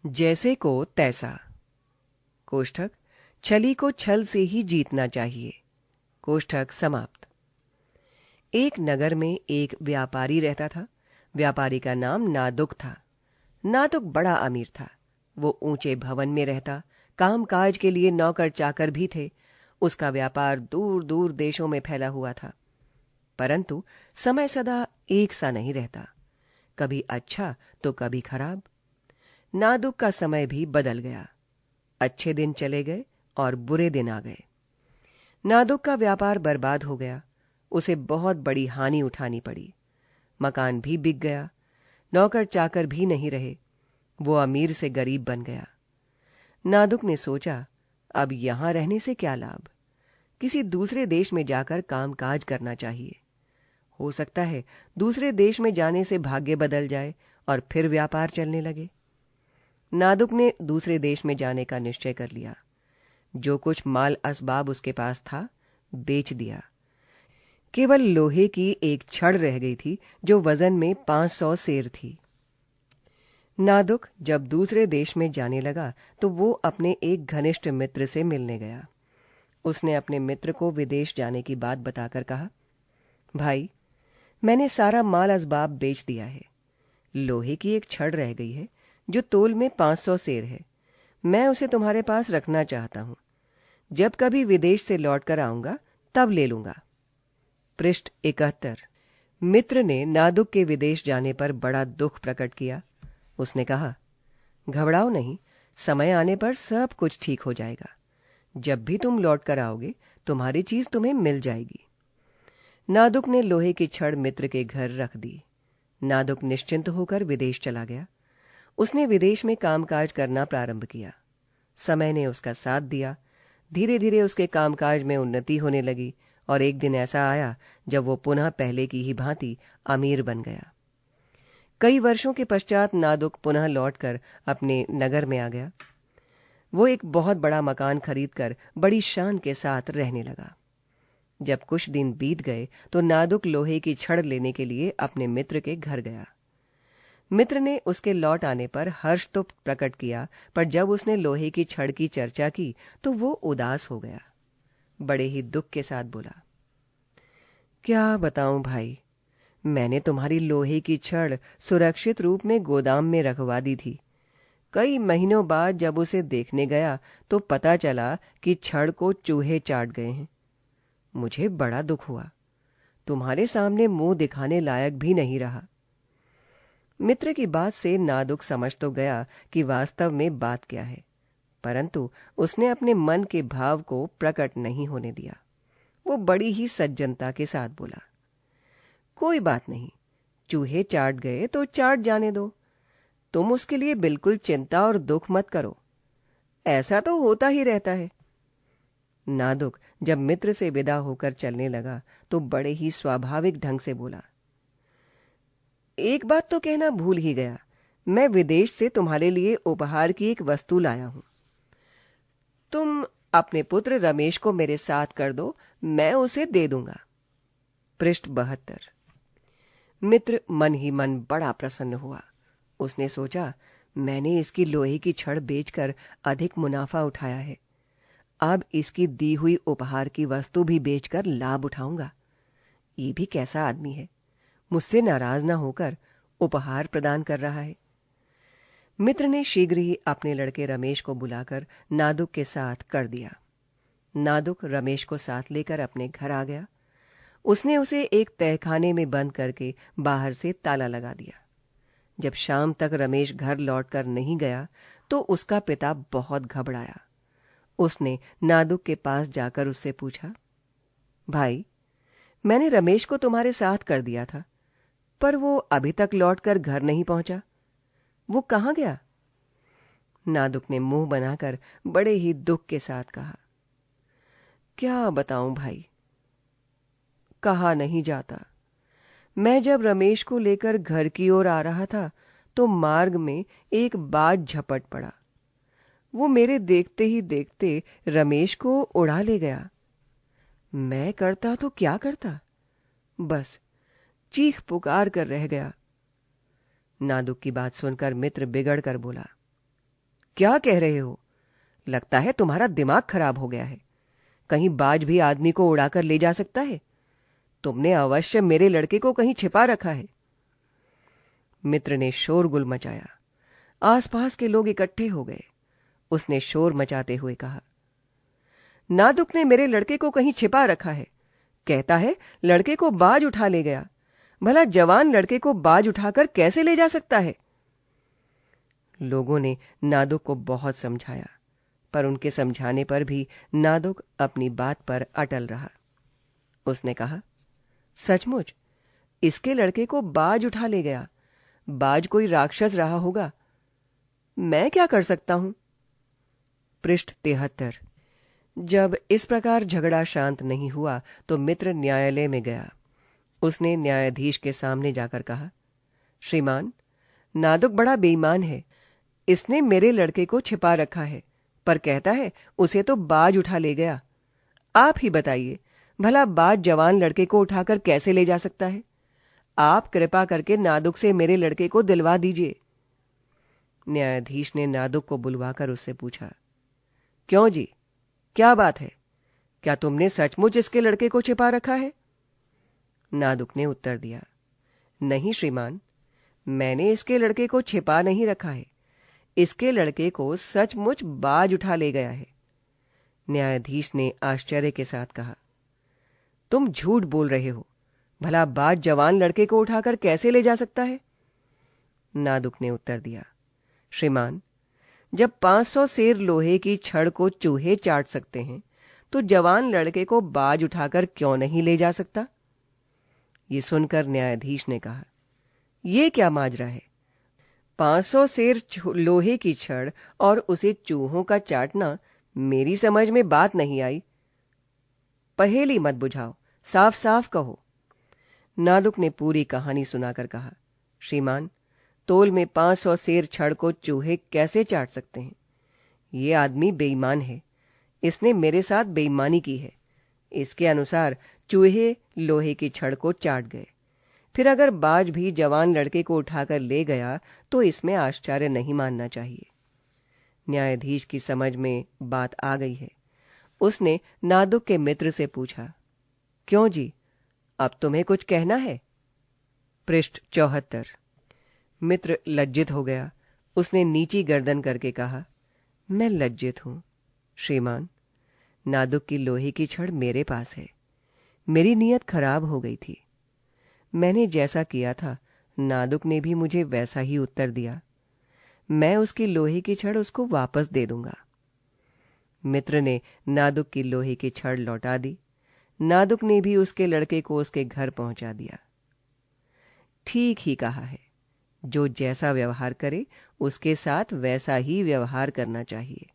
जैसे को तैसा। कोष्ठक छली को छल से ही जीतना चाहिए। कोष्ठक समाप्त। एक नगर में एक व्यापारी रहता था। व्यापारी का नाम नादुक था। नादुक बड़ा अमीर था। वो ऊंचे भवन में रहता। कामकाज के लिए नौकर चाकर भी थे। उसका व्यापार दूर दूर देशों में फैला हुआ था। परंतु समय सदा एक सा नहीं रहता, कभी अच्छा तो कभी खराब। नादुक का समय भी बदल गया। अच्छे दिन चले गए और बुरे दिन आ गए। नादुक का व्यापार बर्बाद हो गया। उसे बहुत बड़ी हानि उठानी पड़ी। मकान भी बिक गया। नौकर चाकर भी नहीं रहे। वो अमीर से गरीब बन गया। नादुक ने सोचा, अब यहां रहने से क्या लाभ। किसी दूसरे देश में जाकर कामकाज करना चाहिए। हो सकता है दूसरे देश में जाने से भाग्य बदल जाए और फिर व्यापार चलने लगे। नादुक ने दूसरे देश में जाने का निश्चय कर लिया। जो कुछ माल असबाब उसके पास था बेच दिया। केवल लोहे की एक छड़ रह गई थी जो वजन में 500 सेर थी। नादुक जब दूसरे देश में जाने लगा तो वो अपने एक घनिष्ठ मित्र से मिलने गया। उसने अपने मित्र को विदेश जाने की बात बताकर कहा, भाई, मैंने सारा माल असबाब बेच दिया है। लोहे की एक छड़ रह गई है जो तोल में 500 सेर है। मैं उसे तुम्हारे पास रखना चाहता हूं। जब कभी विदेश से लौटकर आऊंगा तब ले लूंगा। पृष्ठ 71। मित्र ने नादुक के विदेश जाने पर बड़ा दुख प्रकट किया। उसने कहा, घबराओ नहीं, समय आने पर सब कुछ ठीक हो जाएगा। जब भी तुम लौट कर आओगे तुम्हारी चीज तुम्हें मिल जाएगी। नादुक ने लोहे की छड़ मित्र के घर रख दी। नादुक निश्चिंत होकर विदेश चला गया। उसने विदेश में कामकाज करना प्रारंभ किया। समय ने उसका साथ दिया। धीरे धीरे उसके कामकाज में उन्नति होने लगी और एक दिन ऐसा आया जब वो पुनः पहले की ही भांति अमीर बन गया। कई वर्षों के पश्चात नादुक पुनः लौटकर अपने नगर में आ गया। वो एक बहुत बड़ा मकान खरीदकर बड़ी शान के साथ रहने लगा। जब कुछ दिन बीत गए तो नादुक लोहे की छड़ लेने के लिए अपने मित्र के घर गया। मित्र ने उसके लौट आने पर हर्ष तो प्रकट किया, पर जब उसने लोहे की छड़ की चर्चा की तो वो उदास हो गया। बड़े ही दुख के साथ बोला, क्या बताऊं भाई, मैंने तुम्हारी लोहे की छड़ सुरक्षित रूप में गोदाम में रखवा दी थी। कई महीनों बाद जब उसे देखने गया तो पता चला कि छड़ को चूहे चाट गए हैं। मुझे बड़ा दुख हुआ। तुम्हारे सामने मुंह दिखाने लायक भी नहीं रहा। मित्र की बात से नादुक समझ तो गया कि वास्तव में बात क्या है, परंतु उसने अपने मन के भाव को प्रकट नहीं होने दिया। वो बड़ी ही सज्जनता के साथ बोला, कोई बात नहीं, चूहे चाट गए तो चाट जाने दो। तुम उसके लिए बिल्कुल चिंता और दुख मत करो। ऐसा तो होता ही रहता है। नादुक जब मित्र से विदा होकर चलने लगा तो बड़े ही स्वाभाविक ढंग से बोला, एक बात तो कहना भूल ही गया। मैं विदेश से तुम्हारे लिए उपहार की एक वस्तु लाया हूं। तुम अपने पुत्र रमेश को मेरे साथ कर दो, मैं उसे दे दूंगा। पृष्ठ 72। मित्र मन ही मन बड़ा प्रसन्न हुआ। उसने सोचा, मैंने इसकी लोहे की छड़ बेचकर अधिक मुनाफा उठाया है। अब इसकी दी हुई उपहार की वस्तु भी बेचकर लाभ उठाऊंगा। ये भी कैसा आदमी है, मुझसे नाराज न होकर उपहार प्रदान कर रहा है। मित्र ने शीघ्र ही अपने लड़के रमेश को बुलाकर नादुक के साथ कर दिया। नादुक रमेश को साथ लेकर अपने घर आ गया। उसने उसे एक तहखाने में बंद करके बाहर से ताला लगा दिया। जब शाम तक रमेश घर लौटकर नहीं गया तो उसका पिता बहुत घबराया। उसने नादुक के पास जाकर उससे पूछा, भाई, मैंने रमेश को तुम्हारे साथ कर दिया था, पर वो अभी तक लौटकर घर नहीं पहुंचा। वो कहां गया? नादुक ने मुंह बनाकर बड़े ही दुख के साथ कहा, क्या बताऊं भाई, कहा नहीं जाता। मैं जब रमेश को लेकर घर की ओर आ रहा था तो मार्ग में एक बाज झपट पड़ा। वो मेरे देखते ही देखते रमेश को उड़ा ले गया। मैं करता तो क्या करता, बस चीख पुकार कर रह गया। नादुक की बात सुनकर मित्र बिगड़ कर बोला, क्या कह रहे हो? लगता है तुम्हारा दिमाग खराब हो गया है। कहीं बाज भी आदमी को उड़ाकर ले जा सकता है? तुमने अवश्य मेरे लड़के को कहीं छिपा रखा है। मित्र ने शोरगुल मचाया। आसपास के लोग इकट्ठे हो गए। उसने शोर मचाते हुए कहा, नादुक ने मेरे लड़के को कहीं छिपा रखा है। कहता है लड़के को बाज उठा ले गया। भला जवान लड़के को बाज उठाकर कैसे ले जा सकता है? लोगों ने नादुक को बहुत समझाया, पर उनके समझाने पर भी नादुक अपनी बात पर अटल रहा। उसने कहा, सचमुच इसके लड़के को बाज उठा ले गया। बाज कोई राक्षस रहा होगा। मैं क्या कर सकता हूं? पृष्ठ 73। जब इस प्रकार झगड़ा शांत नहीं हुआ तो मित्र न्यायालय में गया। उसने न्यायाधीश के सामने जाकर कहा, श्रीमान, नादुक बड़ा बेईमान है। इसने मेरे लड़के को छिपा रखा है, पर कहता है उसे तो बाज उठा ले गया। आप ही बताइए, भला बाज जवान लड़के को उठाकर कैसे ले जा सकता है? आप कृपा करके नादुक से मेरे लड़के को दिलवा दीजिए। न्यायाधीश ने नादुक को बुलवाकर उससे पूछा, क्यों जी, क्या बात है? क्या तुमने सचमुच इसके लड़के को छिपा रखा है? नादुक ने उत्तर दिया, नहीं श्रीमान, मैंने इसके लड़के को छिपा नहीं रखा है। इसके लड़के को सचमुच बाज उठा ले गया है। न्यायाधीश ने आश्चर्य के साथ कहा, तुम झूठ बोल रहे हो। भला बाज जवान लड़के को उठाकर कैसे ले जा सकता है? नादुक ने उत्तर दिया, श्रीमान, जब 500 सेर लोहे की छड़ को चूहे चाट सकते हैं, तो जवान लड़के को बाज उठाकर क्यों नहीं ले जा सकता? ये सुनकर न्यायाधीश ने कहा, यह क्या माजरा है? 500 सेर लोहे की छड़ और उसे चूहों का चाटना, मेरी समझ में बात नहीं आई। पहेली मत बुझाओ, साफ साफ कहो। नादुक ने पूरी कहानी सुनाकर कहा, श्रीमान, तोल में 500 सेर छड़ को चूहे कैसे चाट सकते हैं? ये आदमी बेईमान है। इसने मेरे साथ बेईमानी की है। इसके अनुसार चूहे लोहे की छड़ को चाट गए। फिर अगर बाज भी जवान लड़के को उठाकर ले गया तो इसमें आश्चर्य नहीं मानना चाहिए। न्यायाधीश की समझ में बात आ गई है। उसने नादुक के मित्र से पूछा, क्यों जी, अब तुम्हें कुछ कहना है? पृष्ठ 74। मित्र लज्जित हो गया। उसने नीची गर्दन करके कहा, मैं लज्जित हूं श्रीमान। नादुक की लोहे की छड़ मेरे पास है। मेरी नीयत खराब हो गई थी। मैंने जैसा किया था, नादुक ने भी मुझे वैसा ही उत्तर दिया। मैं उसकी लोहे की छड़ उसको वापस दे दूंगा। मित्र ने नादुक की लोहे की छड़ लौटा दी। नादुक ने भी उसके लड़के को उसके घर पहुंचा दिया। ठीक ही कहा है, जो जैसा व्यवहार करे उसके साथ वैसा ही व्यवहार करना चाहिए।